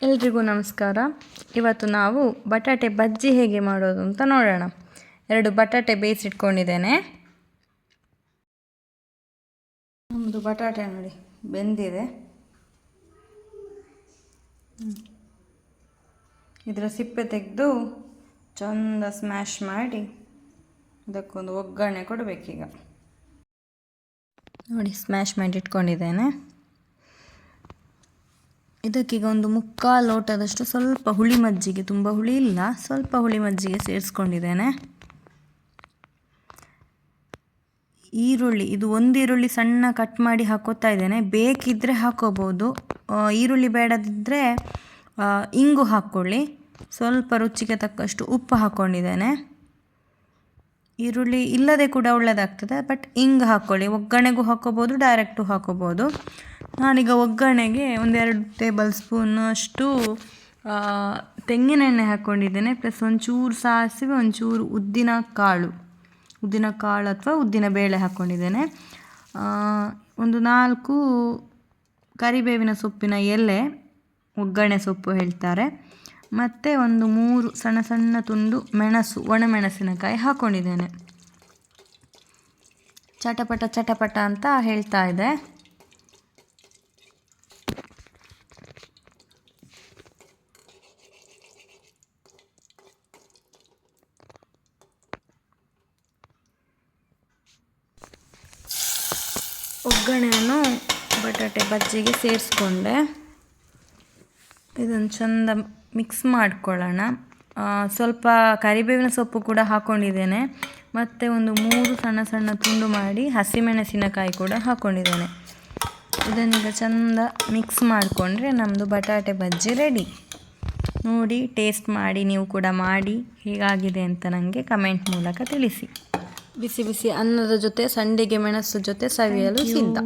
ಎಲ್ರಿಗೂ ನಮಸ್ಕಾರ. ಇವತ್ತು ನಾವು ಬಟಾಟೆ ಬಜ್ಜಿ ಹೇಗೆ ಮಾಡೋದು ಅಂತ ನೋಡೋಣ. 2 ಬಟಾಟೆ ಬೇಯಿಸಿಟ್ಕೊಂಡಿದ್ದೇನೆ. ನಮ್ಮದು ಬಟಾಟೆ ನೋಡಿ ಬೆಂದಿದೆ. ಇದರ ಸಿಪ್ಪೆ ತೆಗೆದು ಚಂದ ಸ್ಮ್ಯಾಶ್ ಮಾಡಿ ಅದಕ್ಕೊಂದು ಒಗ್ಗರಣೆ ಕೊಡಬೇಕೀಗ. ನೋಡಿ ಸ್ಮ್ಯಾಶ್ ಮಾಡಿ ಇಟ್ಕೊಂಡಿದ್ದೇನೆ. ಇದಕ್ಕೀಗ ಒಂದು 3/4 ಲೋಟದಷ್ಟು ಸ್ವಲ್ಪ ಹುಳಿ ಮಜ್ಜಿಗೆ, ತುಂಬ ಹುಳಿ ಇಲ್ಲ, ಸ್ವಲ್ಪ ಹುಳಿ ಮಜ್ಜಿಗೆ ಸೇರಿಸ್ಕೊಂಡಿದ್ದೇನೆ. ಈರುಳ್ಳಿ, ಇದು 1 ಈರುಳ್ಳಿ ಸಣ್ಣ ಕಟ್ ಮಾಡಿ ಹಾಕೋತಾ ಇದ್ದೇನೆ. ಬೇಕಿದ್ದರೆ ಹಾಕೋಬೋದು, ಈರುಳ್ಳಿ ಬೇಡದಿದ್ದರೆ ಇಂಗು ಹಾಕ್ಕೊಳ್ಳಿ. ಸ್ವಲ್ಪ ರುಚಿಗೆ ತಕ್ಕಷ್ಟು ಉಪ್ಪು ಹಾಕ್ಕೊಂಡಿದ್ದೇನೆ. ಈರುಳ್ಳಿ ಇಲ್ಲದೆ ಕೂಡ ಒಳ್ಳೆಯದಾಗ್ತದೆ, ಬಟ್ ಇಂಗು ಹಾಕ್ಕೊಳ್ಳಿ. ಒಗ್ಗರಣೆಗೂ ಹಾಕೋಬೋದು, ಡೈರೆಕ್ಟು ಹಾಕೋಬೋದು. ನಾನೀಗ ಒಗ್ಗರಣೆಗೆ 1-2 ಟೇಬಲ್ ಸ್ಪೂನ್ ಅಷ್ಟು ತೆಂಗಿನ ಎಣ್ಣೆ ಹಾಕ್ಕೊಂಡಿದ್ದೇನೆ. ಪ್ಲಸ್ ಒಂಚೂರು ಸಾಸಿವೆ, ಒಂಚೂರು ಉದ್ದಿನ ಕಾಳು ಅಥವಾ ಉದ್ದಿನ ಬೇಳೆ ಹಾಕ್ಕೊಂಡಿದ್ದೇನೆ. 4 ಕರಿಬೇವಿನ ಸೊಪ್ಪಿನ ಎಲೆ, ಒಗ್ಗರಣೆ ಸೊಪ್ಪು ಹೇಳ್ತಾರೆ. ಮತ್ತು 3 ಸಣ್ಣ ಸಣ್ಣ ತುಂಡು ಮೆಣಸು, ಒಣಮೆಣಸಿನಕಾಯಿ ಹಾಕ್ಕೊಂಡಿದ್ದೇನೆ. ಚಟಪಟ ಅಂತ ಹೇಳ್ತಾ ಇದೆ. ಒಗ್ಗರಣೆಯನ್ನು ಬಟಾಟೆ ಬಜ್ಜಿಗೆ ಸೇರಿಸ್ಕೊಂಡೆ. ಇದನ್ನು ಚೆಂದ ಮಿಕ್ಸ್ ಮಾಡ್ಕೊಳ್ಳೋಣ. ಸ್ವಲ್ಪ ಕರಿಬೇವಿನ ಸೊಪ್ಪು ಕೂಡ ಹಾಕ್ಕೊಂಡಿದ್ದೇನೆ. ಮತ್ತು 3 ಸಣ್ಣ ಸಣ್ಣ ತುಂಡು ಮಾಡಿ ಹಸಿಮೆಣಸಿನಕಾಯಿ ಕೂಡ ಹಾಕ್ಕೊಂಡಿದ್ದೇನೆ. ಇದನ್ನೀಗ ಚೆಂದ ಮಿಕ್ಸ್ ಮಾಡಿಕೊಂಡ್ರೆ ನಮ್ಮದು ಬಟಾಟೆ ಬಜ್ಜಿ ರೆಡಿ. ನೋಡಿ ಟೇಸ್ಟ್ ಮಾಡಿ, ನೀವು ಕೂಡ ಮಾಡಿ ಹೇಗಾಗಿದೆ ಅಂತ ನನಗೆ ಕಮೆಂಟ್ ಮೂಲಕ ತಿಳಿಸಿ. ಬಿಸಿ ಬಿಸಿ ಅನ್ನದ ಜೊತೆ ಸಂಡಿಗೆ ಮೆಣಸು ಜೊತೆ ಸವಿಯಲು ಸಿದ್ಧ.